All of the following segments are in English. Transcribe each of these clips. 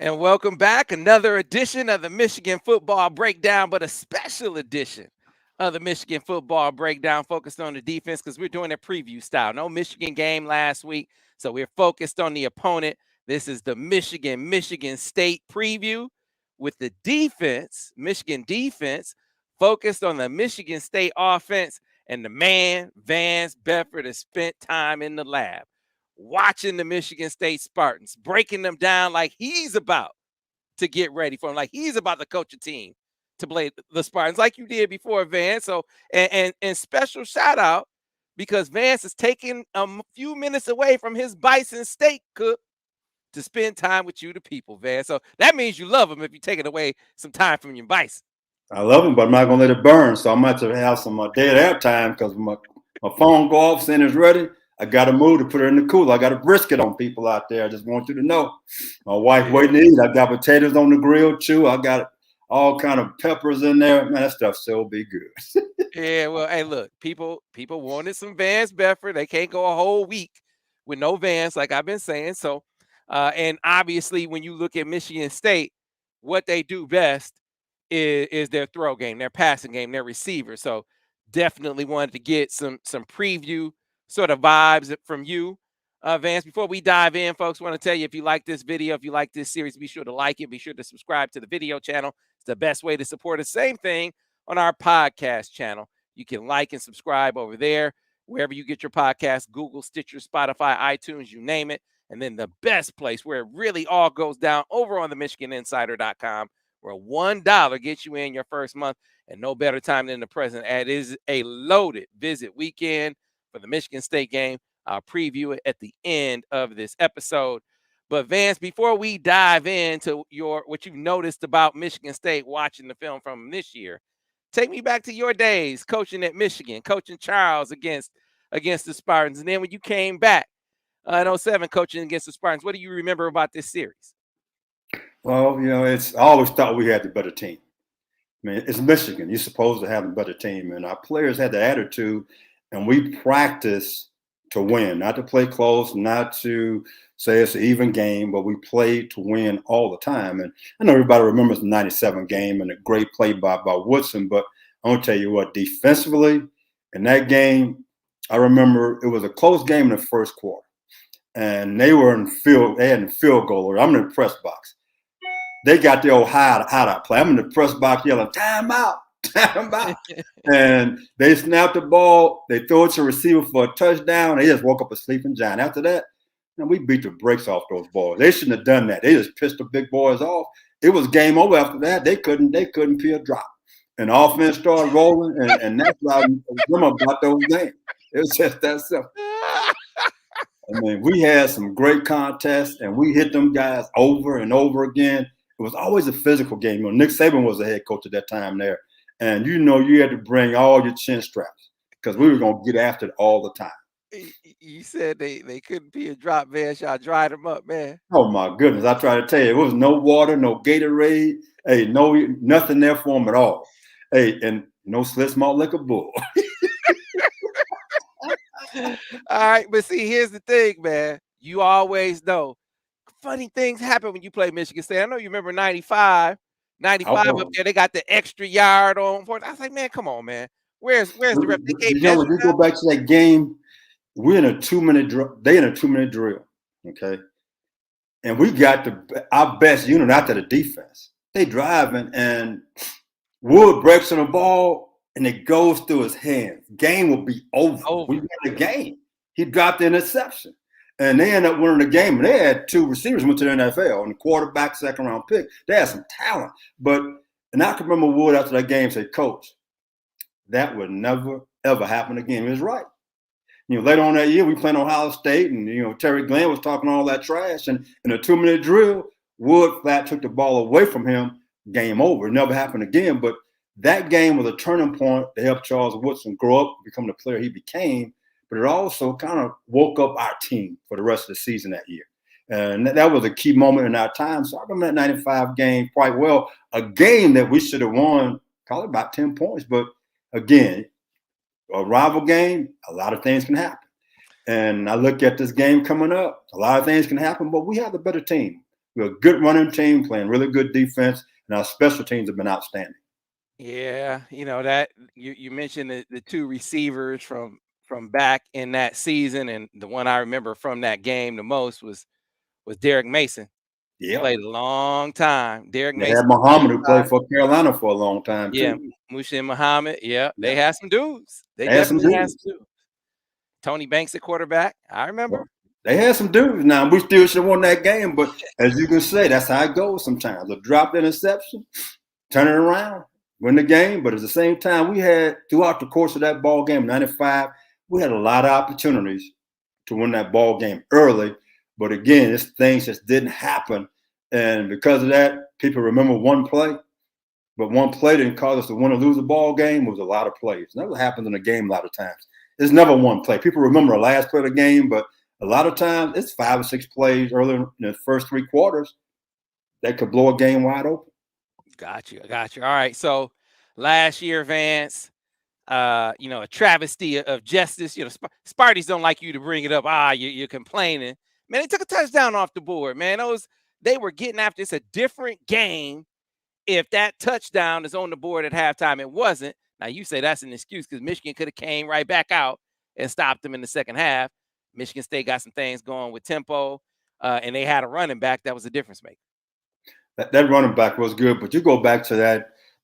And welcome back. Another edition of the Michigan Football Breakdown, but a special edition of the Michigan Football Breakdown focused on the defense because we're doing a preview style. No Michigan game last week, so we're focused on the opponent. This is the Michigan State preview with the defense, Michigan defense, focused on the Michigan State offense. And the man, Vance Bedford, has spent time in the lab watching the Michigan State Spartans, breaking them down like he's about to get ready for them, like he's about to coach a team to play the Spartans, like you did before, Vance. So, and special shout out because Vance is taking a few minutes away from his bison steak cook to spend time with you, the people, Vance. So that means you love him if you're taking away some time from your bison. I love them, but I'm not gonna let it burn. So I'm going to have some dead air time because my phone go off, saying it's ready. I got to move to put it in the cooler. I got a brisket on people out there. I just want you to know. My wife waiting to eat. I got potatoes on the grill too. I got all kind of peppers in there. Man, that stuff still be good. Yeah, well, hey, look, people wanted some Vance Bedford. They can't go a whole week with no Vance, like I've been saying. So, and obviously, when you look at Michigan State, what they do best is their throw game, their passing game, their receivers. So, definitely wanted to get some preview sort of vibes from you, Vance. Before we dive in, folks, want to tell you if you like this video, if you like this series, be sure to like it. Be sure to subscribe to the video channel. It's the best way to support the same thing on our podcast channel. You can like and subscribe over there, wherever you get your podcast, Google, Stitcher, Spotify, iTunes, you name it. And then the best place where it really all goes down over on the MichiganInsider.com, where $1 gets you in your first month. And no better time than the present. It is a loaded visit weekend for the Michigan State game. I'll preview it at the end of this episode. But Vance, before we dive into what you've noticed about Michigan State watching the film from this year, take me back to your days coaching at Michigan, coaching Charles against the Spartans, and then when you came back in '07 coaching against the Spartans. What do you remember about this series? Well, I always thought we had the better team. I mean, it's Michigan. You're supposed to have a better team, and our players had the attitude, and we practice to win, not to play close, not to say it's an even game, but we played to win all the time. And I know everybody remembers the '97 game and a great play by Woodson, but I'm gonna tell you what, defensively in that game, I remember it was a close game in the first quarter, and they had a field goal, or I'm in the press box. They got the old hideout play. I'm in the press box yelling, time out, time out. And they snapped the ball. They throw it to receiver for a touchdown. They just woke up a sleeping giant. After that, we beat the brakes off those boys. They shouldn't have done that. They just pissed the big boys off. It was game over after that. They couldn't peel a drop. And the offense started rolling, and that's what I remember about those games. It was just that simple. I mean, we had some great contests, and we hit them guys over and over again. It was always a physical game. Nick Saban was the head coach at that time there. And you had to bring all your chin straps because we were going to get after it all the time. You said they couldn't be a drop, man. Y'all dried them up, man. Oh, my goodness. I try to tell you, it was no water, no Gatorade. Hey, nothing there for them at all. Hey, and no Slit Malt Liquor Bull. All right, but see, here's the thing, man. You always know funny things happen when you play Michigan State. I know you remember 95 up there. They got the extra yard on. I was like, man, come on, man. Where's the rep? When you go back to that game, we're in a 2-minute drill. They in a 2-minute drill, okay? And we got our best unit out to the defense. They driving, and Wood breaks on the ball, and it goes through his hands. Game will be over. We won the game. He dropped the interception. And they ended up winning the game. And they had 2 receivers went to the NFL, and the quarterback, second-round pick. They had some talent. And I can remember Wood after that game say, Coach, that would never, ever happen again. He was right. Later on that year, we played Ohio State, and, Terry Glenn was talking all that trash. And in a 2-minute drill, Wood flat took the ball away from him. Game over. It never happened again. But that game was a turning point to help Charles Woodson grow up, become the player he became. But it also kind of woke up our team for the rest of the season that year. And that was a key moment in our time. So I remember that 95 game quite well. A game that we should have won probably about 10 points. But again, a rival game, a lot of things can happen. And I look at this game coming up, a lot of things can happen, but we have the better team. We're a good running team playing really good defense, and our special teams have been outstanding. Yeah, that you mentioned the two receivers from back in that season, and the one I remember from that game the most was Derek Mason. Yeah. Played a long time. Derek They had Mason, Muhammad, who played 45. for Carolina for a long time Yeah, too. Mushin Muhammad. Yeah, they Yeah, had some dudes. They they had some definitely had some dudes. dudes. Tony Banks at quarterback. I remember. Well, they had some dudes. Now we still should have won that game, but as you can say, that's how it goes sometimes. A dropped interception, turn it around, win the game. But at the same time, we had throughout the course of that ball game, 95, we had a lot of opportunities to win that ball game early. But again, it's things just didn't happen. And because of that, people remember one play, but one play didn't cause us to win or lose a ball game. It was a lot of plays. And that what happens in a game a lot of times. It's never one play. People remember the last play of the game, but a lot of times it's 5 or 6 plays early in the first 3 quarters that could blow a game wide open. Got you. All right. So last year, Vance, a travesty of justice. Sparties don't like you to bring it up. You're complaining. Man, they took a touchdown off the board, man. They were getting after. It's a different game if that touchdown is on the board at halftime. It wasn't. Now you say that's an excuse because Michigan could have came right back out and stopped them in the second half. Michigan State got some things going with tempo, and they had a running back that was a difference maker. That running back was good, but you go back to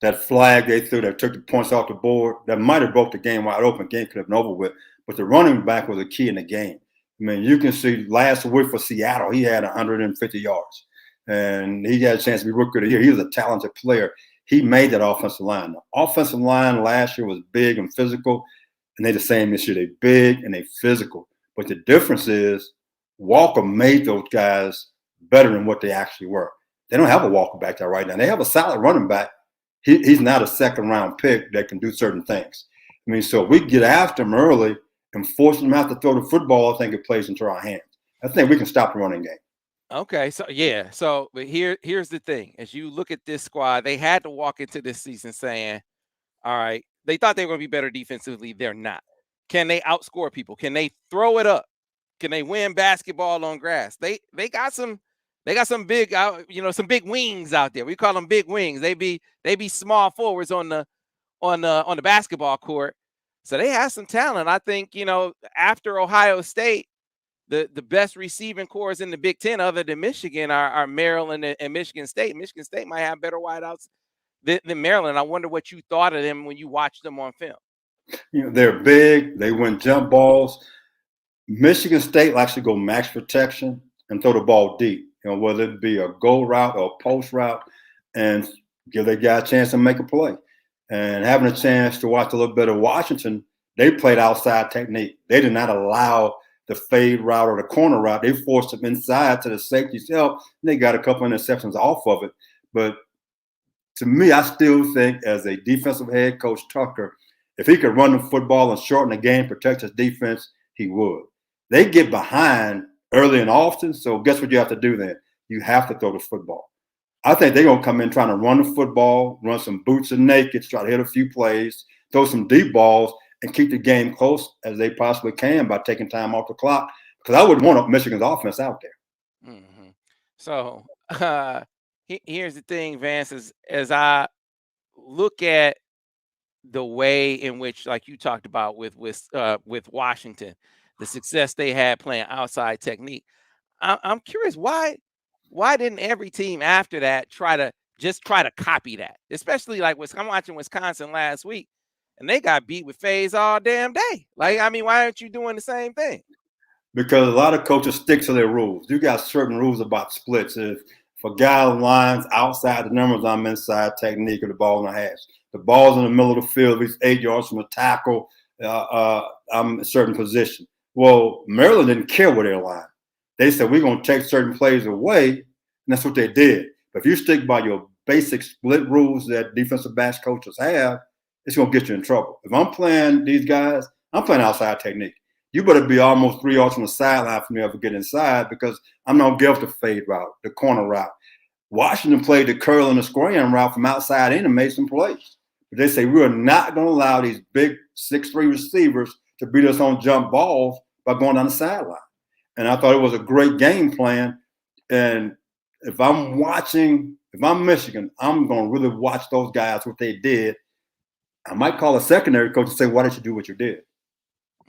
that flag they threw that took the points off the board, that might have broke the game wide open. Game could have been over with, but the running back was a key in the game. I mean, you can see last week for Seattle, he had 150 yards, and he got a chance to be rookie of the year. He was a talented player. He made that offensive line. The offensive line last year was big and physical, and they're the same this year. They're big and they're physical. But the difference is Walker made those guys better than what they actually were. They don't have a Walker back there right now. They have a solid running back. He's not a second-round pick that can do certain things. I mean, so if we get after him early and force him to have to throw the football, I think it plays into our hands. I think we can stop the running game. Okay, so yeah, but here's the thing. As you look at this squad, they had to walk into this season saying, all right, they thought they were going to be better defensively. They're not. Can they outscore people? Can they throw it up? Can they win basketball on grass? They got some big some big wings out there. We call them big wings. They be small forwards on the basketball court. So they have some talent. I think, after Ohio State, the best receiving cores in the Big Ten, other than Michigan, are Maryland and Michigan State. Michigan State might have better wideouts than Maryland. I wonder what you thought of them when you watched them on film. They're big. They win jump balls. Michigan State likes to go max protection and throw the ball deep, whether it be a go route or a post route, and give that guy a chance to make a play. And having a chance to watch a little bit of Washington, they played outside technique. They did not allow the fade route or the corner route. They forced them inside to the safety's help, and they got a couple of interceptions off of it. But to me, I still think as a defensive head coach, Tucker, if he could run the football and shorten the game, protect his defense, he would. They get behind early and often, so guess what you have to do then? You have to throw the football. I think they're going to come in trying to run the football, run some boots and nakeds, try to hit a few plays, throw some deep balls, and keep the game close as they possibly can by taking time off the clock. Because I would want Michigan's offense out there. Mm-hmm. So here's the thing, Vance, as I look at the way in which, like you talked about with Washington, the success they had playing outside technique. I'm curious why didn't every team after that try to copy that? Especially like I'm watching Wisconsin last week, and they got beat with phase all damn day. Like, I mean, why aren't you doing the same thing? Because a lot of coaches stick to their rules. You got certain rules about splits. If a guy lines outside the numbers, I'm inside technique of the ball in the hash. The ball's in the middle of the field, at least 8 yards from the tackle. I'm in a certain position. Well, Maryland didn't care where they line. They said, we're going to take certain plays away, and that's what they did. But if you stick by your basic split rules that defensive backs coaches have, it's going to get you in trouble. If I'm playing these guys, I'm playing outside technique. You better be almost 3 yards from the sideline for me to ever get inside, because I'm not going to give the fade route, the corner route. Washington played the curl and the squaring route from outside in and made some plays. But they say we're not going to allow these big 6'3" receivers to beat us on jump balls by going down the sideline. And I thought it was a great game plan. And if I'm Michigan, I'm going to really watch those guys, what they did. I might call a secondary coach and say, why did you do what you did?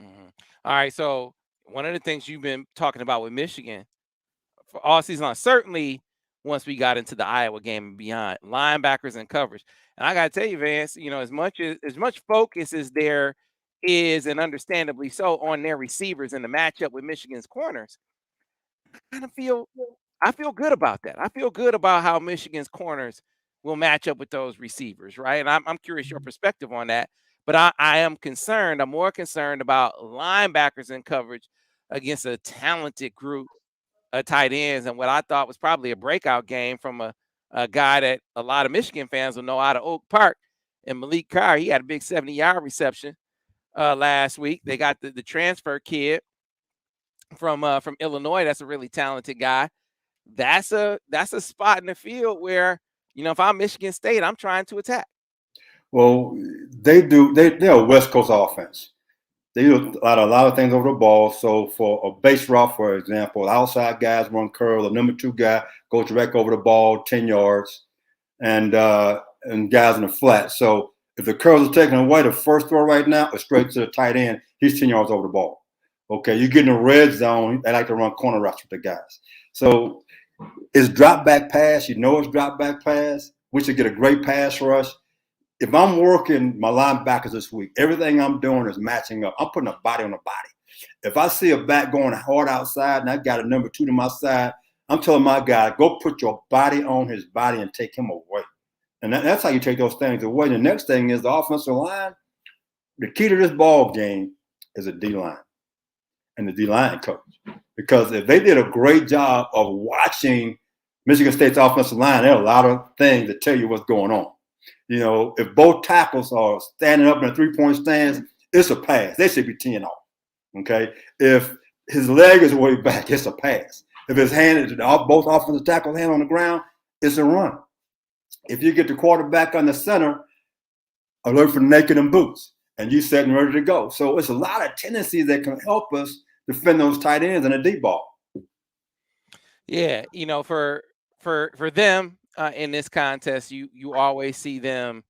Mhm. All right. So one of the things you've been talking about with Michigan for all season long, certainly once we got into the Iowa game and beyond, linebackers and coverage. And I got to tell you, Vance, as much focus as there is, and understandably so, on their receivers in the matchup with Michigan's corners, kind of feel I feel good about that. I feel good about how Michigan's corners will match up with those receivers, right? And I'm curious your perspective on that. But I am concerned. I'm more concerned about linebackers in coverage against a talented group of tight ends, and what I thought was probably a breakout game from a guy that a lot of Michigan fans will know out of Oak Park. And Malik Carr, he had a big 70-yard reception last week. They got the transfer kid from Illinois. That's a really talented guy. That's a spot in the field where, if I'm Michigan State, I'm trying to attack. Well, they're a West Coast offense. They do a lot of things over the ball. So for a base route, for example, outside guys run curl. The number 2 guy goes direct over the ball, 10 yards, and guys in the flat. So if the curls are taken away, the first throw right now is straight to the tight end. He's 10 yards over the ball. Okay, you get in the red zone. They like to run corner routes with the guys. So it's drop back pass. It's drop back pass. We should get a great pass rush. If I'm working my linebackers this week, everything I'm doing is matching up. I'm putting a body on a body. If I see a back going hard outside and I got a number 2 to my side, I'm telling my guy, go put your body on his body and take him away. And that's how you take those things away. The next thing is the offensive line. The key to this ball game is a D-line and the D-line coach. Because if they did a great job of watching Michigan State's offensive line, there are a lot of things that tell you what's going on. If both tackles are standing up in a 3-point stance, it's a pass. They should be teeing off. Okay. If his leg is way back, it's a pass. If his hand is both offensive tackles hand on the ground, it's a run. If you get the quarterback on the center, alert for naked and boots, and you set and ready to go. So it's a lot of tendencies that can help us defend those tight ends in a deep ball. Yeah, for them in this contest, you always see them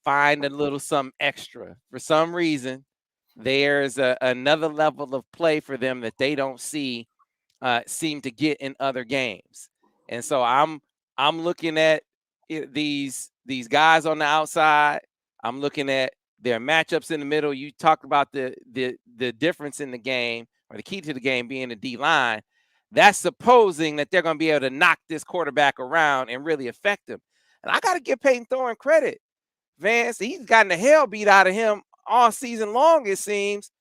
find a little something extra. For some reason, there's another level of play for them that they don't seem to get in other games. And so I'm looking at these guys on the outside. I'm looking at their matchups in the middle. You talked about the difference in the game, or the key to the game being the D line. That's supposing that they're going to be able to knock this quarterback around and really affect him. And I got to give Peyton Thorne credit. Vance, he's gotten the hell beat out of him all season long, it seems.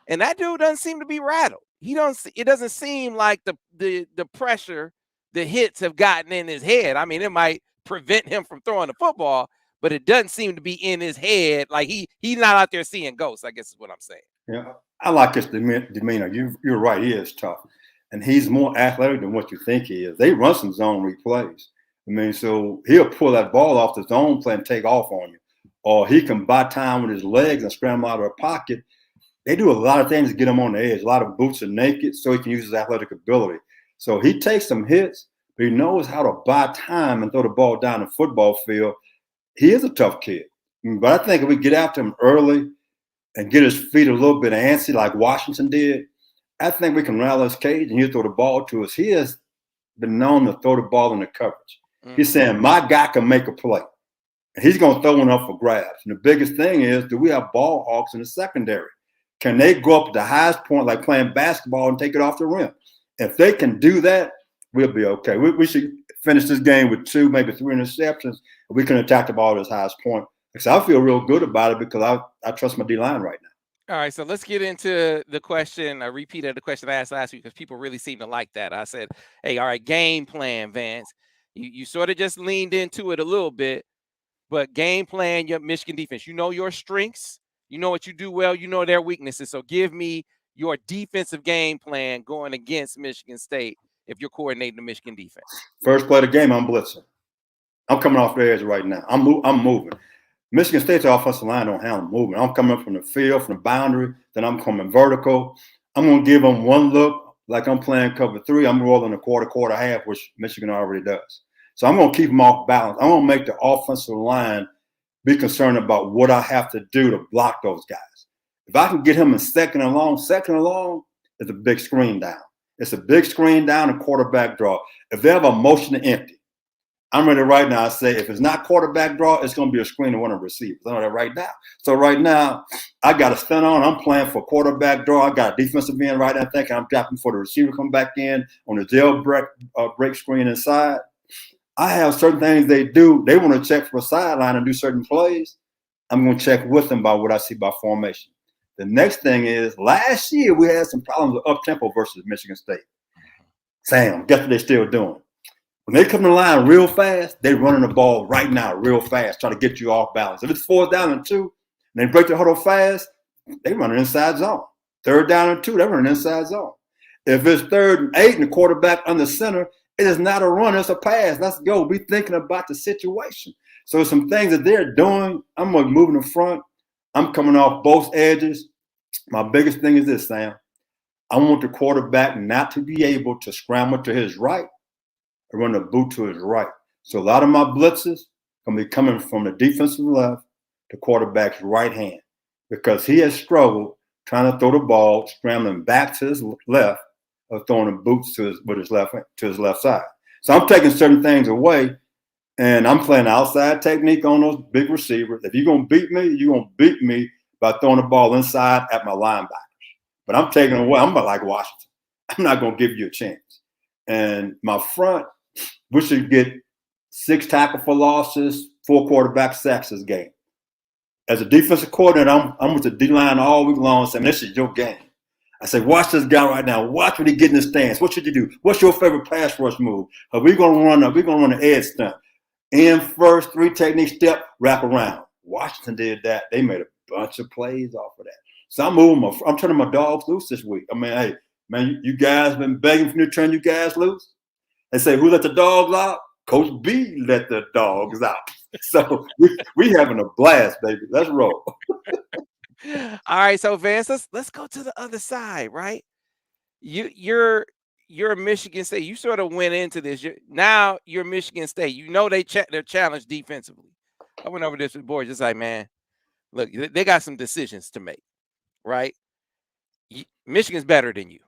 And that dude doesn't seem to be rattled. It doesn't seem like the pressure, the hits have gotten in his head. I mean, it might prevent him from throwing the football, but it doesn't seem to be in his head. Like he's not out there seeing ghosts, I guess is what I'm saying. Yeah, I like his demeanor. You're right. He is tough. And he's more athletic than what you think he is. They run some zone replays. I mean, so he'll pull that ball off the zone play and take off on you. Or he can buy time with his legs and scramble out of a pocket. They do a lot of things to get him on the edge. A lot of boots and naked so he can use his athletic ability. So he takes some hits, but he knows how to buy time and throw the ball down the football field. He is a tough kid. But I think if we get after him early and get his feet a little bit antsy like Washington did, I think we can rattle his cage and he'll throw the ball to us. He has been known to throw the ball in the coverage. Mm-hmm. He's saying, my guy can make a play. And he's going to throw one up for grabs. And the biggest thing is, do we have ball hawks in the secondary? Can they go up to the highest point like playing basketball and take it off the rim? If they can do that, we'll be okay. We should finish this game with 2, maybe 3 interceptions. And we can attack the ball at its highest point. So I feel real good about it because I trust my D-line right now. All right, so let's get into the question, a repeat of the question I asked last week because people really seem to like that. I said, hey, all right, game plan, Vance. You sort of just leaned into it a little bit, but game plan, your Michigan defense. You know your strengths. You know what you do well. You know their weaknesses. So give me your defensive game plan going against Michigan State if you're coordinating the Michigan defense. First play of the game, I'm blitzing. I'm coming off the edge right now. I'm moving. Michigan State's offensive line don't handle movement. I'm coming up from the field, from the boundary, then I'm coming vertical. I'm going to give them one look, like I'm playing cover three, I'm rolling a quarter, half, which Michigan already does. So I'm going to keep them off balance. I'm going to make the offensive line be concerned about what I have to do to block those guys. If I can get him in second and long is a big screen down. It's a big screen down and quarterback draw. If they have a motion to empty, I'm ready right now. I say if it's not quarterback draw, it's going to be a screen to one of receivers. I know that right now. So right now, I got a stunt on. I'm playing for quarterback draw. I got a defensive end right now thinking I'm dropping for the receiver to come back in on the break screen inside. I have certain things they do. They want to check for a sideline and do certain plays. I'm going to check with them by what I see by formation. The next thing is last year we had some problems with up-tempo versus Michigan State. Sam, guess what they're still doing? When they come to the line real fast, they're running the ball right now real fast, trying to get you off balance. If it's 4th down and 2, and they break the huddle fast, they run an inside zone. 3rd down and 2, they run an inside zone. If it's 3rd and 8 and the quarterback under center, it is not a run, it's a pass. Let's go. Be thinking about the situation. So some things that they're doing, I'm moving in front. I'm coming off both edges. My biggest thing is this, Sam. I want the quarterback not to be able to scramble to his right and run the boot to his right. So a lot of my blitzes going to be coming from the defensive left, the quarterback's right hand, because he has struggled trying to throw the ball, scrambling back to his left, or throwing the boots to his left side. So I'm taking certain things away, and I'm playing outside technique on those big receivers. If you're going to beat me, you're going to beat me by throwing the ball inside at my linebackers. But I'm taking away. I'm like Washington. I'm not going to give you a chance. And my front, we should get 6 tackle for losses, 4 quarterback sacks this game. As a defensive coordinator, I'm with the D-line all week long saying, this is your game. I said, watch this guy right now. Watch when he get in the stance. What should you do? What's your favorite pass rush move? Are we going to run an edge stunt? In first, 3 technique step, wrap around. Washington did that. They made a bunch of plays off of that. So I'm turning my dogs loose this week. I mean, hey, man, you guys been begging for me to turn you guys loose. They say, who let the dogs out? Coach B let the dogs out. So we having a blast, baby. Let's roll. All right, so Vance, let's go to the other side, right? You're Michigan State. You sort of went into this. Now you're Michigan State. You know they're challenged defensively. I went over this with boys, just like, man, look, they got some decisions to make, right? Michigan's better than you.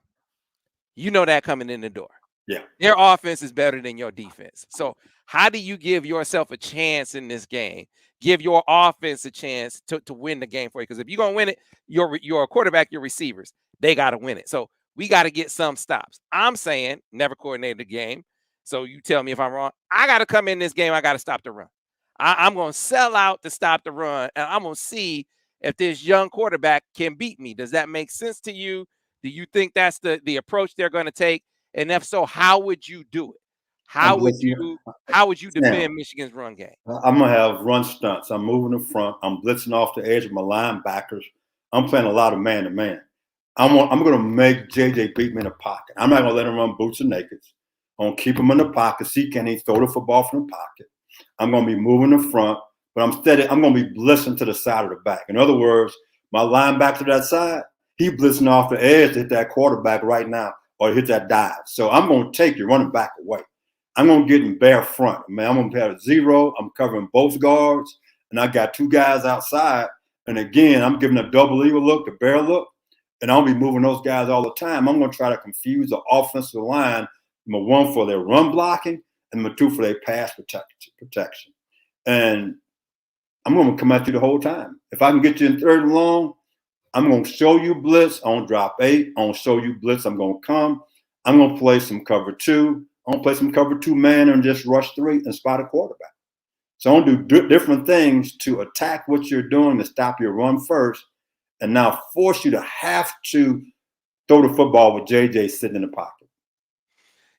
You know that coming in the door. Yeah. Their offense is better than your defense. So how do you give yourself a chance in this game? Give your offense a chance to win the game for you. Because if you're going to win it, your quarterback, your receivers, they got to win it. So we got to get some stops. I'm saying never coordinated the game. So you tell me if I'm wrong. I got to come in this game. I got to stop the run. I'm going to sell out to stop the run. And I'm going to see if this young quarterback can beat me. Does that make sense to you? Do you think that's the approach they're going to take? And if so, how would you do it? How would you defend Michigan's run game? I'm gonna have run stunts. I'm moving in front. I'm blitzing off the edge of my linebackers. I'm playing a lot of man to man. I'm gonna make JJ beat me in the pocket. I'm not gonna let him run boots and nakeds. I'm gonna keep him in the pocket. See, can he throw the football from the pocket? I'm gonna be moving in front, but I'm gonna be blitzing to the side of the back. In other words, my linebacker to that side, he blitzing off the edge to hit that quarterback right now or hit that dive. So I'm gonna take your running back away. I'm going to get in bare front. Man, I'm going to have a 0. I'm covering both guards, and I got 2 guys outside. And again, I'm giving a double eagle look, the bear look, and I'll be moving those guys all the time. I'm going to try to confuse the offensive line, number 1 for their run blocking, and number 2 for their pass protection. And I'm going to come at you the whole time. If I can get you in 3rd and long, I'm going to show you blitz on drop 8. I'm going to show you blitz. I'm going to come. I'm going to play some cover 2. I'm going to play some cover 2 man and just rush 3 and spot a quarterback. So I'm going to do different things to attack what you're doing to stop your run first and now force you to have to throw the football with JJ sitting in the pocket.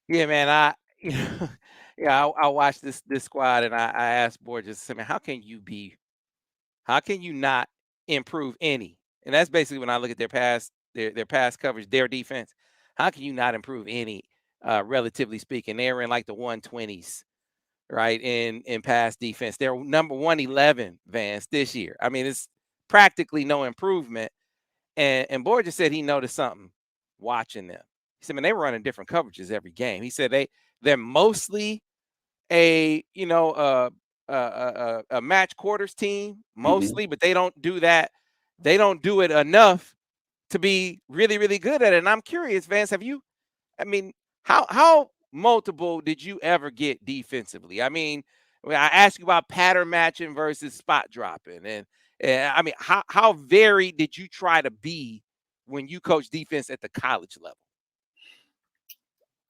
Yeah, man. I watched this squad and I asked Borges, I mean, how can you not improve any? And that's basically when I look at their pass coverage, their defense. How can you not improve any? Relatively speaking, they were in like the 120s, right? In pass defense, they're number 111, Vance, this year. I mean, it's practically no improvement. And Borges said he noticed something watching them. He said, man, they were running different coverages every game. He said they're mostly a a match quarters team Mm-hmm. mostly, but they don't do that. They don't do it enough to be really really good at it. And I'm curious, Vance, have you? I mean, how multiple did you ever get defensively? I mean, when I asked you about pattern matching versus spot dropping, and I mean, how varied did you try to be when you coach defense at the college level?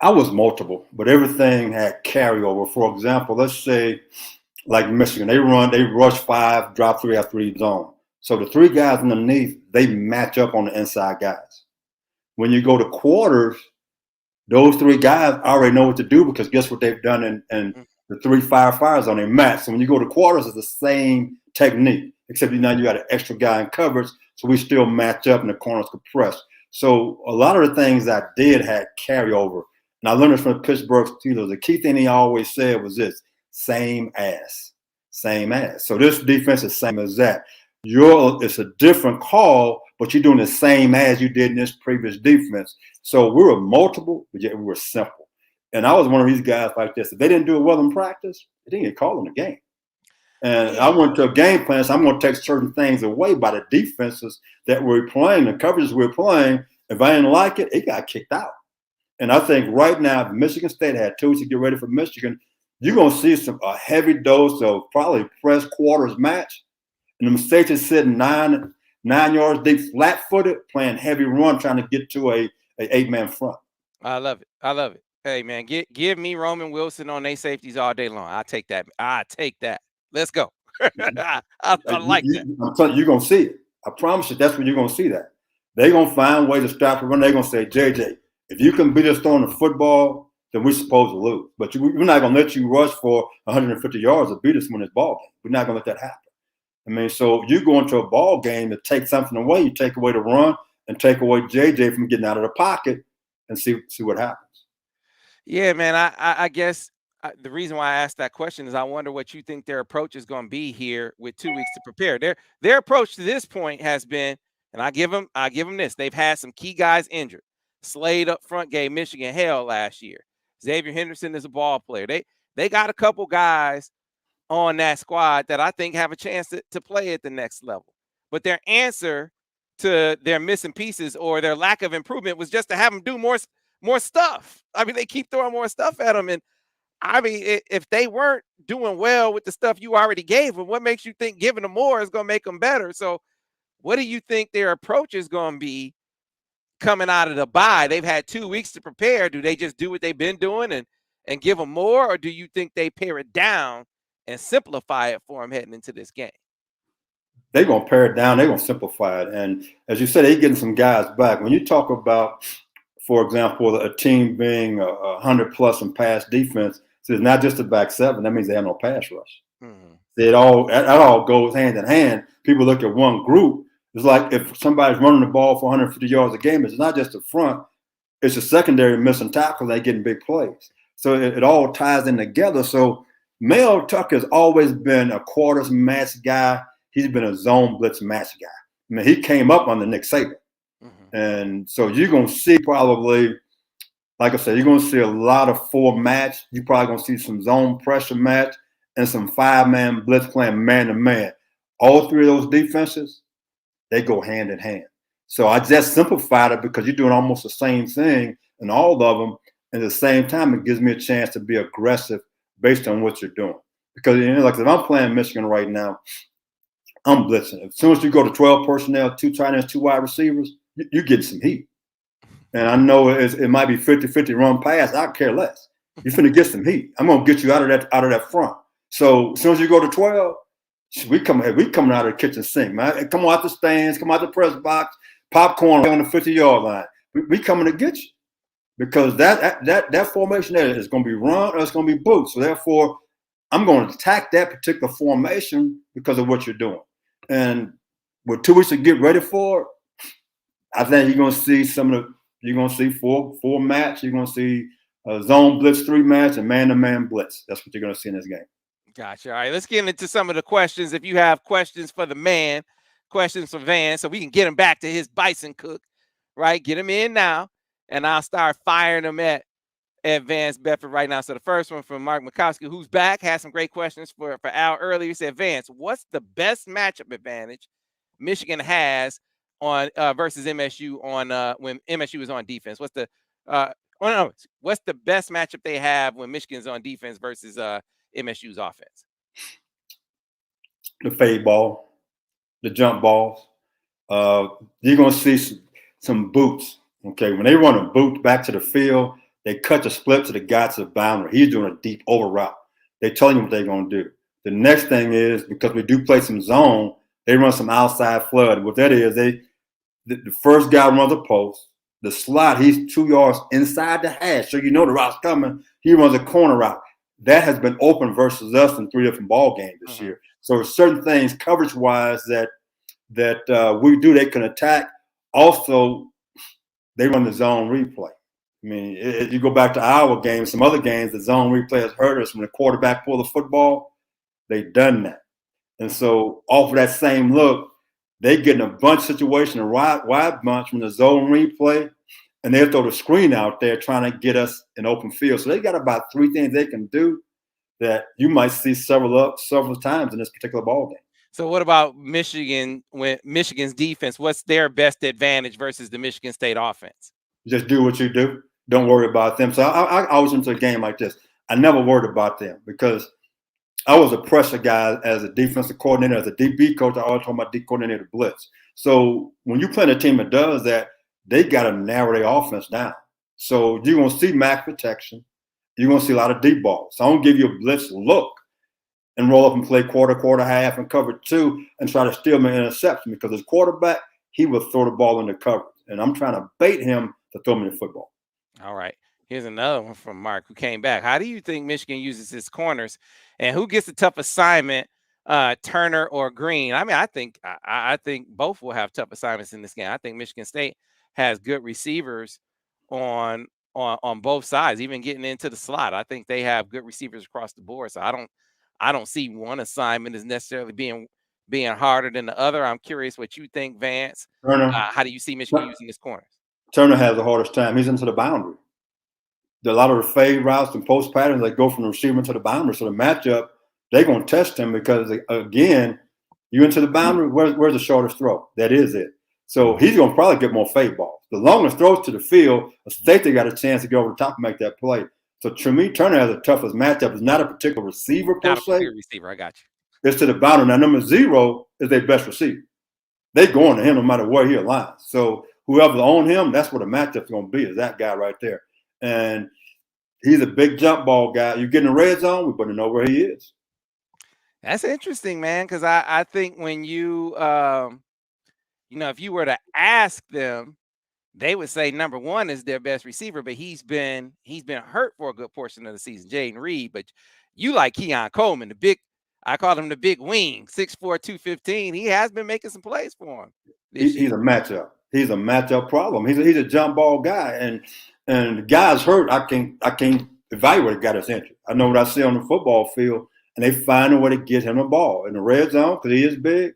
I was multiple, but everything had carryover. For example, let's say like Michigan, they rush five, drop three after each zone. So the three guys underneath, they match up on the inside guys. When you go to quarters, those three guys already know what to do because guess what they've done in Mm. the 3-5 on their match. So when you go to quarters, it's the same technique, except now you got an extra guy in coverage, so we still match up and the corners compress. So a lot of the things I did had carryover. And I learned this from the Pittsburgh Steelers. The key thing he always said was this: same ass, same ass. So this defense is same as that. It's a different call, but you're doing the same as you did in this previous defense. So we were multiple, but yet we were simple. And I was one of these guys like this. If they didn't do it well in practice, they didn't get called in the game. And I Yeah. went to a game plan, so I'm going to take certain things away by the defenses that we're playing, the coverages we're playing. If I didn't like it, it got kicked out. And I think right now, if Michigan State had 2 weeks to get ready for Michigan, you're going to see a heavy dose of probably press quarters match. And the mistakes is sitting 9 yards deep, flat-footed, playing heavy run, trying to get to a 8-man front. I love it. I love it. Hey man, give me Roman Wilson on they safeties all day long. I take that. I take that. Let's go. I like that. I'm telling you, you're going to see it. I promise you, that's when you're going to see that. They're going to find ways to stop the run. They're going to say, JJ, if you can beat us throwing the football, then we're supposed to lose. But we're not going to let you rush for 150 yards or beat us when it's ball game. We're not going to let that happen. I mean, so you go into a ball game to take something away. You take away the run and take away JJ from getting out of the pocket and see what happens. Yeah, man. I guess the reason why I asked that question is I wonder what you think their approach is going to be here with 2 weeks to prepare. Their approach to this point has been, and I give them this. They've had some key guys injured. Slade up front gave Michigan hell last year. Xavier Henderson is a ball player. They got a couple guys on that squad that I think have a chance to play at the next level. But their answer to their missing pieces or their lack of improvement was just to have them do more stuff. I mean, they keep throwing more stuff at them. And I mean, if they weren't doing well with the stuff you already gave them, what makes you think giving them more is going to make them better? So what do you think their approach is going to be coming out of the bye? They've had 2 weeks to prepare. Do they just do what they've been doing and give them more? Or do you think they pare it down and simplify it for them heading into this game? They're going to pare it down. They're going to simplify it. And as you said, they're getting some guys back. When you talk about, for example, a team being 100+ in pass defense, so it's not just a back seven. That means they have no pass rush. Mm-hmm. That all goes hand in hand. People look at one group. It's like if somebody's running the ball for 150 yards a game, it's not just the front. It's the secondary missing tackles. They're getting big plays. So it all ties in together. So Mel Tucker has always been a quarters match guy. He's been a zone blitz match guy. I mean, he came up under Nick Saban. Mm-hmm. And so you're going to see probably, like I said, you're going to see a lot of 4 match. You're probably going to see some zone pressure match and some 5-man blitz playing man-to-man. All 3 of those defenses, they go hand in hand. So I just simplified it because you're doing almost the same thing in all of them. And at the same time, it gives me a chance to be aggressive based on what you're doing. Because, like if I'm playing Michigan right now, I'm blitzing. As soon as you go to 12 personnel, 2 tight ends, 2 wide receivers, you get some heat. And I know it might be 50-50 run pass. I care less. You're finna get some heat. I'm gonna get you out of that front. So as soon as you go to 12, we coming out of the kitchen sink, man. Come out the stands, come out the press box, popcorn on the 50-yard line. We coming to get you because that formation there is going to be run or it's going to be boot. So therefore, I'm going to attack that particular formation because of what you're doing. And with 2 weeks to get ready for it, I think you're going to see you're going to see four match. You're going to see a zone blitz 3 match and man-to-man blitz. That's what you're going to see in this game. Gotcha. All right, let's get into some of the questions. If you have questions for the man, questions for Vance, so we can get him back to his bison cook, right? Get him in now. and I'll start firing them at Vance Bedford right now. So the first one from Mark Mikowski, who's back, had some great questions for Al earlier. He said, Vance, what's the best matchup advantage Michigan has on versus MSU on when MSU is on defense? What's the what's the best matchup they have when Michigan's on defense versus MSU's offense? The fade ball, the jump balls. You're gonna see some boots. Okay, when they run a boot back to the field, they cut the split to the guy to the boundary. He's doing a deep over route. They telling you what they're gonna do. The next thing is, because we do play some zone, they run some outside flood. What that is, the first guy runs a post. The slot, he's 2 yards inside the hash, so you know the route's coming. He runs a corner route. That has been open versus us in 3 different ball games this year. So there's certain things coverage-wise that we do. They can attack. Also, they run the zone replay. I mean, if you go back to our game, some other games, the zone replay has hurt us when the quarterback pulled the football. They've done that. And so off of that same look, they get in a bunch situation, a wide bunch from the zone replay, and they'll throw the screen out there trying to get us in open field. So they got about 3 things they can do that you might see several times in this particular ball game. So what about Michigan? When Michigan's defense, what's their best advantage versus the Michigan State offense? Just do what you do. Don't worry about them. So I was into a game like this. I never worried about them because I was a pressure guy as a defensive coordinator, as a DB coach. I always talk about D coordinator blitz. So when you play a team that does that, they got to narrow their offense down. So you're going to see max protection. You're going to see a lot of deep balls. So I'm going to give you a blitz look and roll up and play quarter, half, and cover 2 and try to steal my interception because as quarterback, he will throw the ball into coverage. And I'm trying to bait him to throw me the football. All right. Here's another one from Mark who came back. How do you think Michigan uses its corners, and who gets a tough assignment, Turner or Green? I mean, I think both will have tough assignments in this game. I think Michigan State has good receivers on both sides, even getting into the slot. I think they have good receivers across the board. So I don't see one assignment as necessarily being harder than the other. I'm curious what you think, Vance. How do you see Michigan using his corners? Turner has the hardest time. He's into the boundary. There are a lot of the fade routes and post patterns that go from the receiver to the boundary. So the matchup, they're going to test him because, again, you into the boundary, where's the shortest throw? That is it. So he's going to probably get more fade balls. The longest throws to the field, a safety got a chance to get over the top and make that play. So to me, Turner has the toughest matchup. It's not a particular receiver per se. Not a particular receiver, I got you. It's to the boundary. Now, number 0 is their best receiver. They're going to him no matter where he aligns. So whoever's on him, that's what the matchup's going to be, is that guy right there. And he's a big jump ball guy. You get in the red zone, we better know where he is. That's interesting, man, because I think when you, if you were to ask them, they would say number 1 is their best receiver, but he's been hurt for a good portion of the season, Jaden Reed. But you like Keon Coleman, I call him the big wing, 6'4", 215. He has been making some plays for him. He's a matchup. He's a matchup problem. He's a jump ball guy, and the guy's hurt. I can't evaluate a guy that's injured. I know what I see on the football field, and they find a way to get him the ball in the red zone because he is big.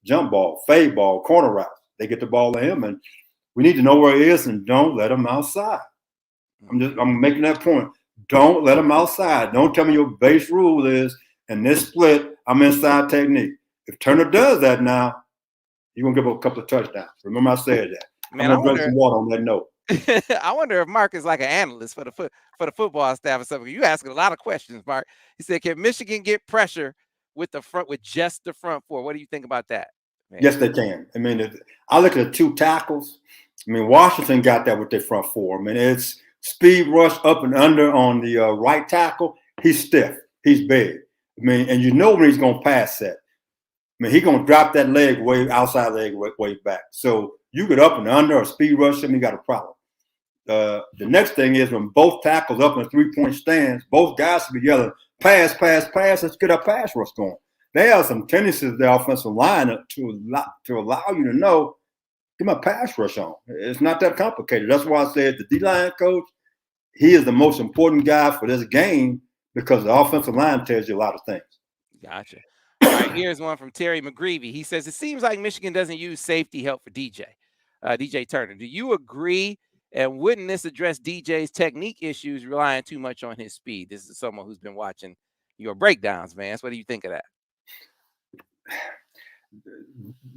Jump ball, fade ball, corner route. They get the ball to him, and we need to know where he is and don't let him outside. I'm making that point. Don't let him outside. Don't tell me your base rule is in this split, I'm inside technique. If Turner does that now, you're going to give up a couple of touchdowns. Remember I said that. Man, I'm going to drink some water on that note. I wonder if Mark is like an analyst for the football staff or something. You asking a lot of questions, Mark. He said, can Michigan get pressure with just the front 4? What do you think about that, man? Yes, they can. I mean, I look at the 2 tackles. I mean, Washington got that with their front 4. I mean, it's speed rush up and under on the right tackle. He's stiff. He's big. I mean, and you know when he's going to pass set. I mean, he's going to drop that leg outside leg way back. So you get up and under or speed rush him, you got a problem. The next thing is when both tackles up in a 3-point stance, both guys should be yelling, pass, let's get our pass rush going. They have some tendencies, the offensive line, to allow you to know, get my pass rush on. It's not that complicated. That's why I said the D-line coach, he is the most important guy for this game because the offensive line tells you a lot of things. Gotcha. All right, here's one from Terry McGreevy. He says, it seems like Michigan doesn't use safety help for DJ Turner. Do you agree? And wouldn't this address DJ's technique issues, relying too much on his speed? This is someone who's been watching your breakdowns, Vance. What do you think of that?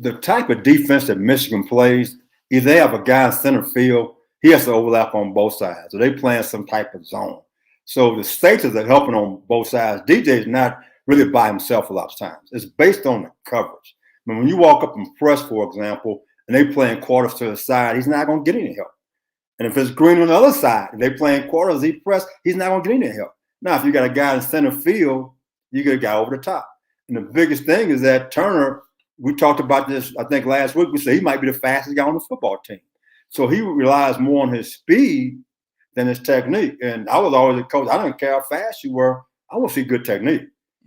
The type of defense that Michigan plays, if they have a guy in center field, he has to overlap on both sides. So they playing some type of zone. So the safeties are helping on both sides. DJ is not really by himself a lot of times. It's based on the coverage. I mean, when you walk up and press, for example, and they playing quarters to the side, he's not going to get any help. And if it's Green on the other side, if they playing quarters, he press, he's not going to get any help. Now, if you got a guy in center field, you get a guy over the top. And the biggest thing is that Turner, we talked about this, I think last week, we said he might be the fastest guy on the football team. So he relies more on his speed than his technique. And I was always a coach. I didn't care how fast you were. I want to see good technique.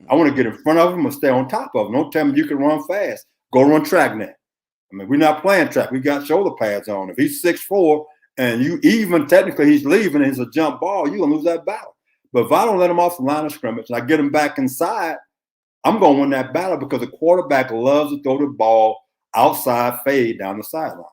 I want to get in front of him and stay on top of him. Don't tell me you can run fast. Go run track now. I mean, we're not playing track. We got shoulder pads on. If he's 6'4", and you even technically he's leaving and it's a jump ball, you're going to lose that battle. But if I don't let him off the line of scrimmage and I get him back inside, I'm going to win that battle because the quarterback loves to throw the ball outside fade down the sideline.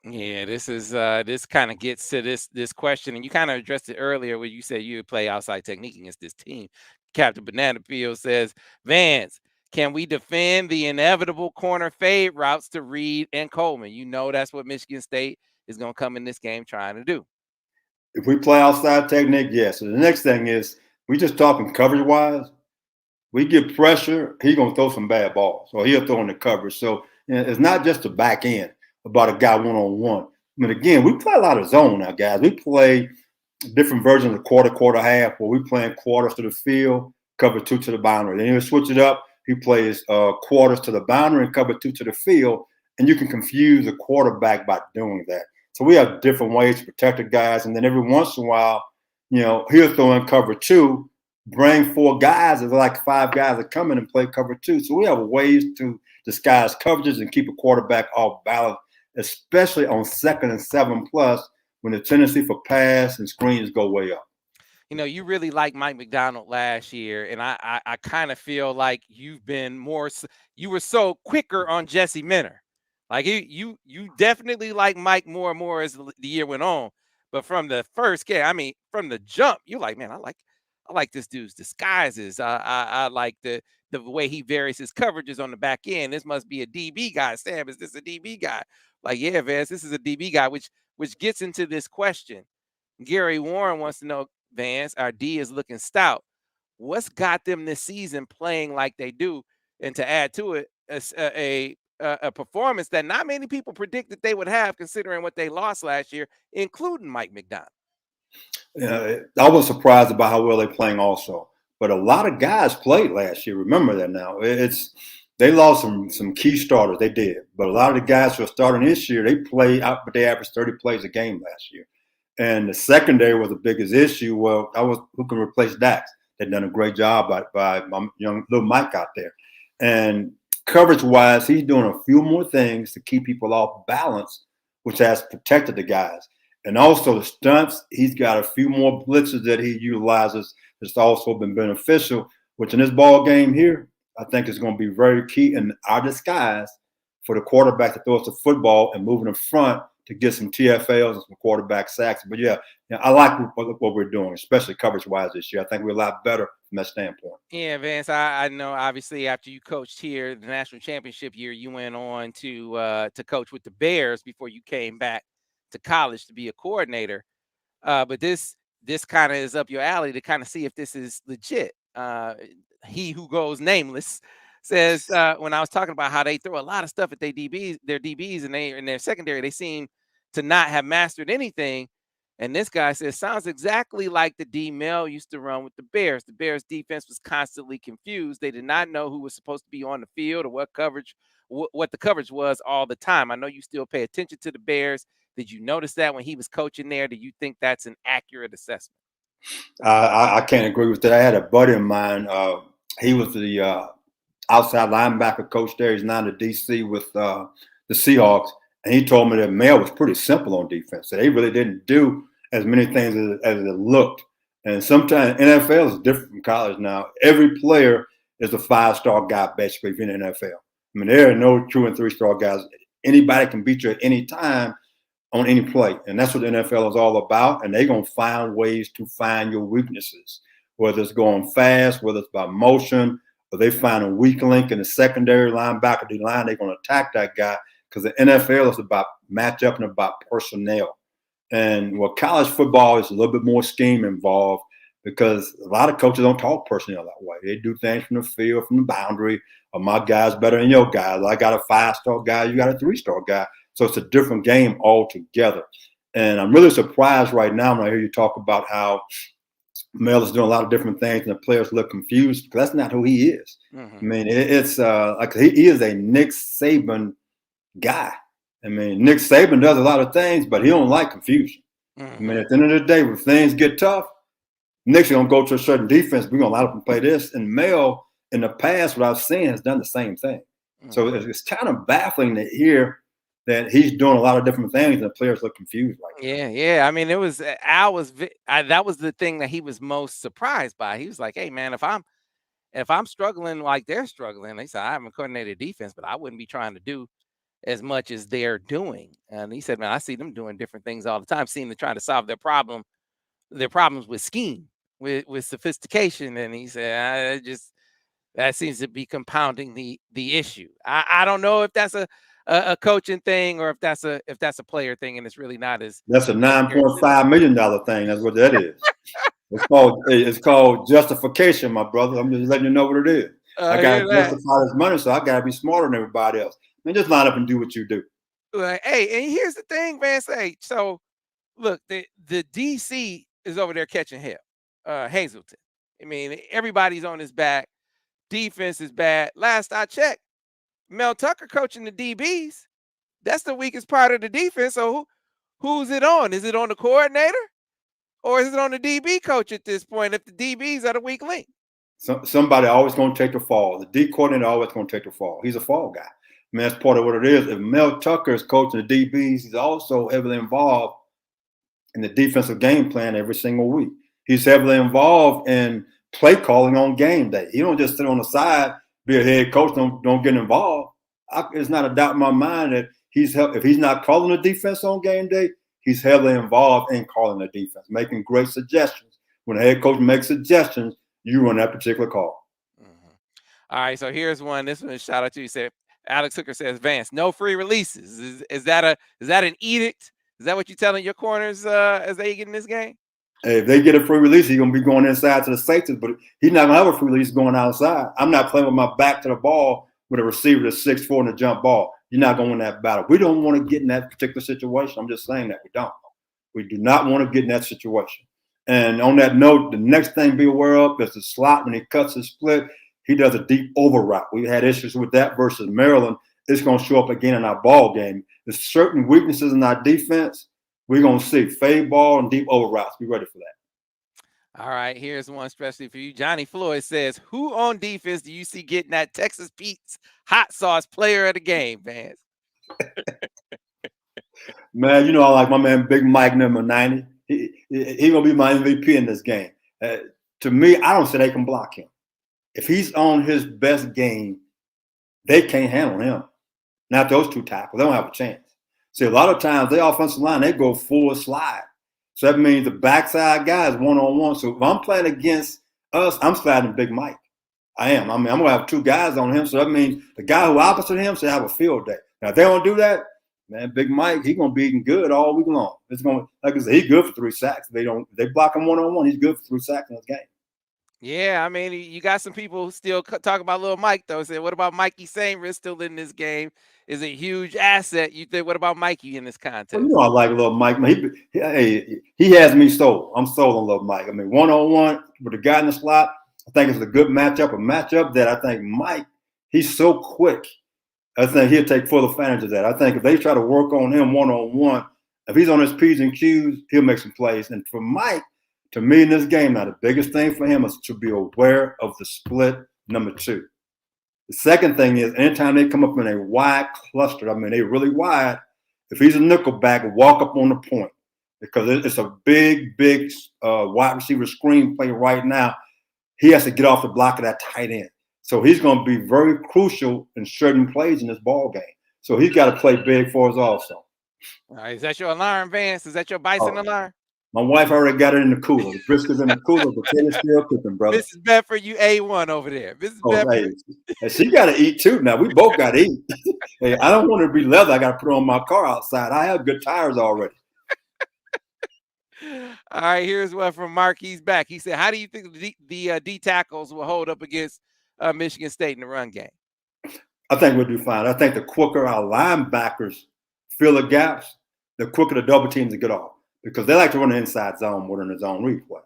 Yeah, this kind of gets to this question, and you kind of addressed it earlier where you said you would play outside technique against this team. Captain Banana Peel says, Vance, can we defend the inevitable corner fade routes to Reed and Coleman? You know that's what Michigan State is going to come in this game trying to do. If we play outside technique, yes. So the next thing is we just talking coverage-wise. We get pressure, he's going to throw some bad balls, or he'll throw in the coverage. So it's not just the back end about a guy one-on-one. I mean, again, we play a lot of zone now, guys. We play different versions of quarter, half, where we playing quarters to the field, cover 2 to the boundary. Then he'll switch it up. He plays quarters to the boundary and cover 2 to the field, and you can confuse a quarterback by doing that. So we have different ways to protect the guys, and then every once in a while, he'll throw in cover 2, bring 4 guys, it's like 5 guys that come in and play cover 2. So we have ways to disguise coverages and keep a quarterback off balance, especially on 2nd and 7+ when the tendency for pass and screens go way up. You really like Mike McDonald last year, and I kind of feel like you were so quicker on Jesse Minter. Like you definitely like Mike more and more as the year went on. But from the first game, I mean, from the jump, you're like, man, I like this dude's disguises. I like the way he varies his coverages on the back end. This must be a DB guy. Sam, is this a DB guy? Like, yeah, Vance, this is a DB guy, which gets into this question. Gary Warren wants to know, Vance, our D is looking stout. What's got them this season playing like they do? And to add to it, a performance that not many people predicted they would have, considering what they lost last year, including Mike McDonald. I was surprised about how well they're playing also. But a lot of guys played last year. Remember that now. They lost some key starters. They did. But a lot of the guys who are starting this year, they played out, but they averaged 30 plays a game last year. And the secondary was the biggest issue. Well, who can replace Dax? They've done a great job by my young little Mike out there. And coverage-wise, he's doing a few more things to keep people off balance, which has protected the guys. And also the stunts, he's got a few more blitzes that he utilizes that's also been beneficial, which in this ball game here, I think is going to be very key in our disguise for the quarterback to throw us the football and move in front to get some TFLs and some quarterback sacks. But yeah, I like what we're doing, especially coverage-wise this year. I think we're a lot better from that standpoint. Yeah, Vance, I know obviously after you coached here the national championship year, you went on to coach with the Bears before you came back to college to be a coordinator. But this kind of is up your alley to kind of see if this is legit. He who goes nameless says when I was talking about how they throw a lot of stuff at their DBs and in their secondary, they seem to not have mastered anything. And this guy says, sounds exactly like the D Mel used to run with the Bears. The Bears defense was constantly confused. They did not know who was supposed to be on the field or what the coverage was all the time. I know you still pay attention to the Bears. Did you notice that when he was coaching there? Do you think that's an accurate assessment? I can't agree with that. I had a buddy of mine. He was the outside linebacker coach there. He's now the DC with the Seahawks. And he told me that Mel was pretty simple on defense. So they really didn't do as many things as it looked. And sometimes NFL is different from college now. Every player is a 5-star guy, basically, if you're in the NFL. I mean, there are no 2- and 3-star guys. Anybody can beat you at any time. on any play. And that's what the NFL is all about. And they're going to find ways to find your weaknesses, whether it's going fast, whether it's by motion, or they find a weak link in the secondary linebacker D line. They're going to attack that guy because the NFL is about matchup and about personnel. And college football is a little bit more scheme involved because a lot of coaches don't talk personnel that way. They do things from the field, from the boundary. My guy's better than your guy. I got a 5-star guy. You got a 3-star guy. So it's a different game altogether. And I'm really surprised right now when I hear you talk about how Mel is doing a lot of different things and the players look confused because that's not who he is. Mm-hmm. I mean, it's like he is a Nick Saban guy. I mean, Nick Saban does a lot of things, but he don't like confusion. Mm-hmm. I mean, at the end of the day, when things get tough, Nick's going to go to a certain defense. We're going to allow them to play this. And Mel, in the past, what I've seen, has done the same thing. Mm-hmm. So it's kind of baffling to hear that he's doing a lot of different things and the players look confused right now. Yeah. I mean, that was the thing that he was most surprised by. He was like, hey, man, if I'm struggling like they're struggling, he said, I haven't coordinated defense, but I wouldn't be trying to do as much as they're doing. And he said, man, I see them doing different things all the time, seeing them trying to solve their problems with scheme, with sophistication. And he said, that seems to be compounding the issue. I don't know if that's a coaching thing or if that's a player thing, and it's really not as. That's a $9.5 million thing. That's what that is. It's called justification, my brother. I'm just letting you know what it is. I got to justify this money, so I got to be smarter than everybody else. I mean, just line up and do what you do. Hey, and here's the thing, Vance. Hey, so look, the DC is over there catching hell. Hazleton. I mean, everybody's on his back. Defense is bad. Last I checked, Mel Tucker coaching the DBs. That's the weakest part of the defense. So who's it on? Is it on the coordinator? Or is it on the DB coach at this point if the DBs are the weak link? Somebody always going to take the fall. The D coordinator always going to take the fall. He's a fall guy. I mean, that's part of what it is. If Mel Tucker is coaching the DBs, he's also heavily involved in the defensive game plan every single week. He's heavily involved in play calling on game day. He don't just sit on the side, be a head coach, don't get involved. It's not a doubt in my mind that if he's not calling the defense on game day, he's heavily involved in calling the defense, making great suggestions. When a head coach makes suggestions, you run that particular call. Mm-hmm. All right, so here's one. This one is shout out to you. Said Alex Hooker says, Vance, no free releases. Is that an edict? Is that what you're telling your corners as they get in this game? Hey, if they get a free release, he's gonna be going inside to the safeties, but he's not gonna have a free release going outside. I'm not playing with my back to the ball with a receiver that's 6'4" and a jump ball. You're not gonna win that battle. We don't want to get in that particular situation. I'm just saying that we don't. We do not want to get in that situation. And on that note, the next thing to be aware of is the slot when he cuts his split. He does a deep over route. We had issues with that versus Maryland. It's going to show up again in our ball game. There's certain weaknesses in our defense. We're going to see fade ball and deep over routes. Be ready for that. All right, here's one especially for you. Johnny Floyd says, who on defense do you see getting that Texas Pete's hot sauce player of the game, Vance? Man, you know I like my man Big Mike number 90. He going to be my MVP in this game. To me, I don't say they can block him. If he's on his best game, they can't handle him. Not those two tackles. They don't have a chance. See, a lot of times, their offensive line, they go full slide. So that means the backside guy is one-on-one. So if I'm playing against us, I'm sliding Big Mike. I am. I mean, I'm going to have two guys on him. So that means the guy who opposite him should have a field day. Now, if they don't do that, man, Big Mike, he's going to be eating good all week long. It's going to, like I said, he's good for 3 sacks. They block him one-on-one. He's good for 3 sacks in this game. Yeah, I mean, you got some people still talking about little Mike, though. Say, what about Mikey Sainris still in this game? Is a huge asset. You think, what about Mikey in this contest? Well, you know, I like little Mike. He has me sold. I'm sold on little Mike. I mean, one-on-one with the guy in the slot, I think it's a good matchup that I think Mike, he's so quick. I think he'll take full advantage of that. I think if they try to work on him one-on-one, if he's on his P's and Q's, he'll make some plays. And for Mike, to me in this game, now the biggest thing for him is to be aware of the split number 2. The second thing is anytime they come up in a wide cluster, I mean, they're really wide. If he's a nickelback, walk up on the point because it's a big wide receiver screen play right now. He has to get off the block of that tight end. So he's going to be very crucial in certain plays in this ball game. So he's got to play big for us also. All right, is that your alarm, Vance? Is that your bison Oh, alarm? my wife already got it in the cooler. The brisket's in the cooler, the potato's still cooking, brother. Mrs. Bedford, you A1 over there. Mrs. Oh, hey, Bedford. and she got to eat too. Now we both got to eat. Hey, I don't want to be leather. I got to put on my car outside. I have good tires already. All right, here's one from Mark. He's back. He said, "How do you think the D tackles will hold up against Michigan State in the run game?" I think we'll do fine. I think the quicker our linebackers fill the gaps, the quicker the double teams will get off because they like to run the inside zone more than the zone read play.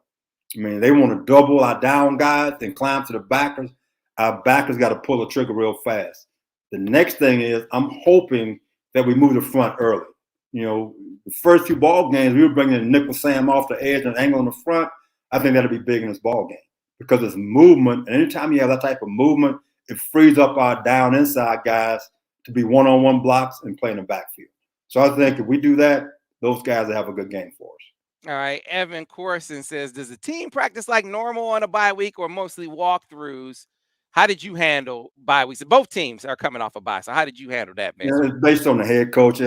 I mean, they want to double our down guys and climb to the backers. Our backers got to pull the trigger real fast. The next thing is I'm hoping that we move the front early. You know, the first two ball games, we were bringing nickel Sam off the edge and angle in the front. I think that'll be big in this ball game because it's movement. And anytime you have that type of movement, it frees up our down inside guys to be one-on-one blocks and play in the backfield. So I think if we do that, those guys will have a good game for us. All right, Evan Corson says, "Does the team practice like normal on a bye week or mostly walkthroughs? How did you handle bye weeks? Both teams are coming off a bye, so how did you handle that, You Vance?" know, it's based on the head coach.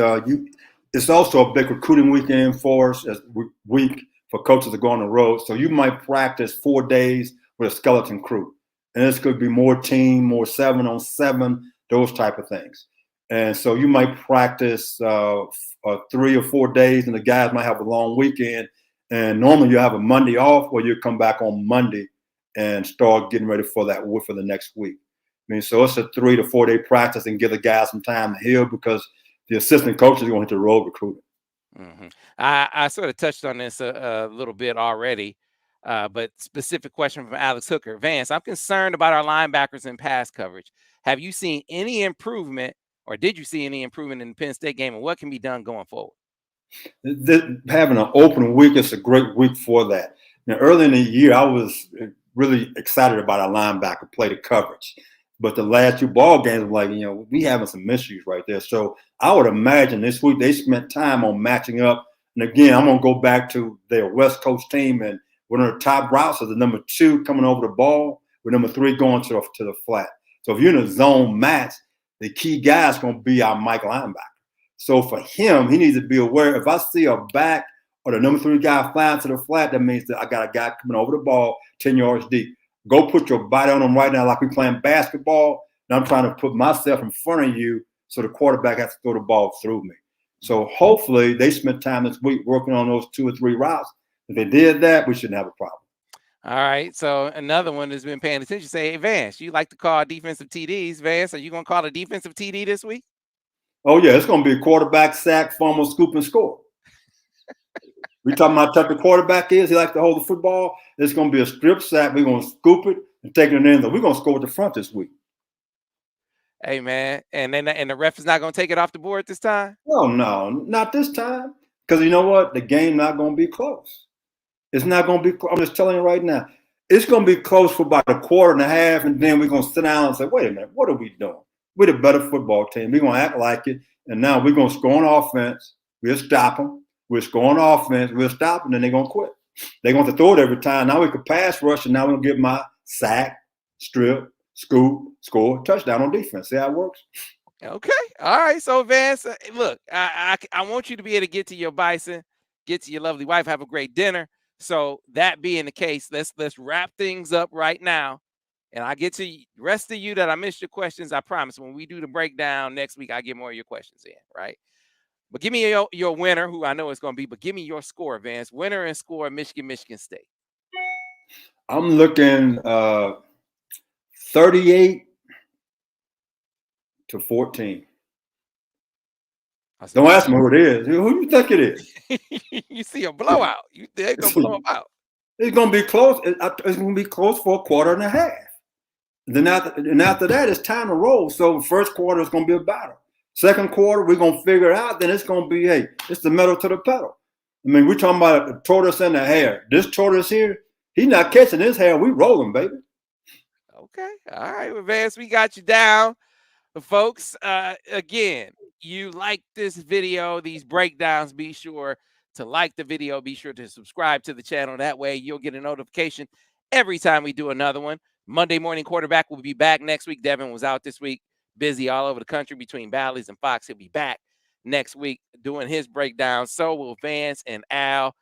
It's also a big recruiting weekend for us, as week for coaches to go on the road. So you might practice 4 days with a skeleton crew, and this could be more team, more 7-on-7, those type of things. And so you might practice 3 or 4 days, and the guys might have a long weekend. And normally you have a Monday off, where you come back on Monday and start getting ready for the next week. I mean, so it's a 3 to 4 day practice and give the guys some time to heal because the assistant coach is going to hit the road recruiting. I sort of touched on this a little bit already, but specific question from Alex Hooker. Vance, I'm concerned about our linebackers in pass coverage. Have you seen any improvement, or did you see any improvement in the Penn State game, and what can be done going forward? Having an open week is a great week for that. Now, early in the year, I was really excited about our linebacker play the coverage. But the last two ball games, I'm like, we having some issues right there. So I would imagine this week they spent time on matching up. And again, I'm going to go back to their West Coast team. And one of the top routes is the number 2 coming over the ball with number 3 going to the flat. So if you're in a zone match, the key guy is going to be our Mike linebacker. So for him, he needs to be aware. If I see a back or the number 3 guy flying to the flat, that means that I got a guy coming over the ball 10 yards deep. Go put your body on them right now like we're playing basketball. And I'm trying to put myself in front of you so the quarterback has to throw the ball through me. So hopefully they spent time this week working on those 2 or 3 routes. If they did that, we shouldn't have a problem. All right. So another one that's been paying attention. Say, hey, Vance, you like to call defensive TDs. Vance, are you going to call a defensive TD this week? Oh, yeah. It's going to be a quarterback sack, fumble, scoop, and score. We talking about what type of quarterback is. He likes to hold the football. It's going to be a strip sack. We're going to scoop it and take it in. We're going to score at the front this week. Hey, man. And the ref is not going to take it off the board this time? Oh, no, not this time. Because you know what? The game not going to be close. It's not going to be close. I'm just telling you right now. It's going to be close for about a quarter and a half, and then we're going to sit down and say, wait a minute, what are we doing? We're the better football team. We're going to act like it, and now we're going to score on offense. We'll stop them. We'll score on offense. We'll stop them, and then they're going to quit. They're going to throw it every time. Now we could pass rush, and now we're going to get my sack, strip, scoop, score, touchdown on defense. See how it works? Okay. All right. So, Vance, look, I want you to be able to get to your bison, get to your lovely wife, have a great dinner. So that being the case, let's wrap things up right now. And I get to the rest of you that I missed your questions. I promise when we do the breakdown next week, I get more of your questions in, right? But give me your winner, who I know it's going to be, but give me your score, Vance. Winner and score, Michigan State. I'm looking 38-14. Don't ask me who it is. Who do you think it is? You see a blowout. They're going to blow them out. It's going to be close. It's going to be close for a quarter and a half. Then after that, it's time to roll. So the first quarter is going to be a battle. Second quarter, we're going to figure it out. Then it's going to be, hey, it's the metal to the pedal. I mean, we're talking about a tortoise and a hare. This tortoise here, he's not catching his hair. We rolling, baby. Okay. All right, well, Vance, we got you down. Folks, again, you like this video, these breakdowns, be sure to like the video. Be sure to subscribe to the channel. That way you'll get a notification every time we do another one. Monday Morning Quarterback will be back next week. Devin was out this week, busy all over the country between Bally's and Fox. He'll be back next week doing his breakdown. So will Vance and Al.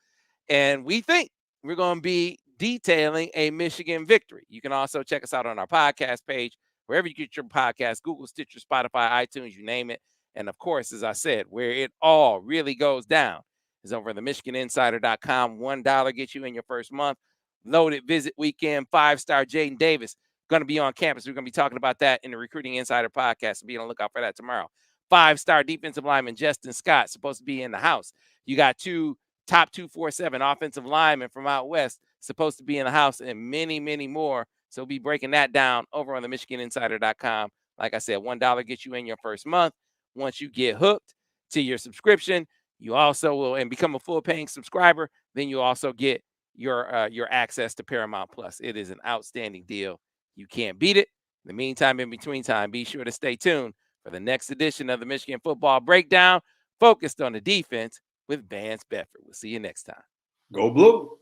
And we think we're going to be detailing a Michigan victory. You can also check us out on our podcast page, wherever you get your podcast, Google, Stitcher, Spotify, iTunes, you name it. And of course, as I said, where it all really goes down is over at the MichiganInsider.com. $1 gets you in your first month. Loaded visit weekend, 5-star Jaden Davis going to be on campus. We're going to be talking about that in the Recruiting Insider podcast. So be on the lookout for that tomorrow. 5-star defensive lineman Justin Scott supposed to be in the house. You got two top 247 offensive linemen from out west supposed to be in the house, and many, many more. So we'll be breaking that down over on the MichiganInsider.com. Like I said, $1 gets you in your first month. Once you get hooked to your subscription, you also will, and become a full paying subscriber, then you also get your access to Paramount Plus. It is an outstanding deal. You can't beat it. In the meantime, in between time, be sure to stay tuned for the next edition of the Michigan Football Breakdown, focused on the defense with Vance Bedford. We'll see you next time. Go Blue.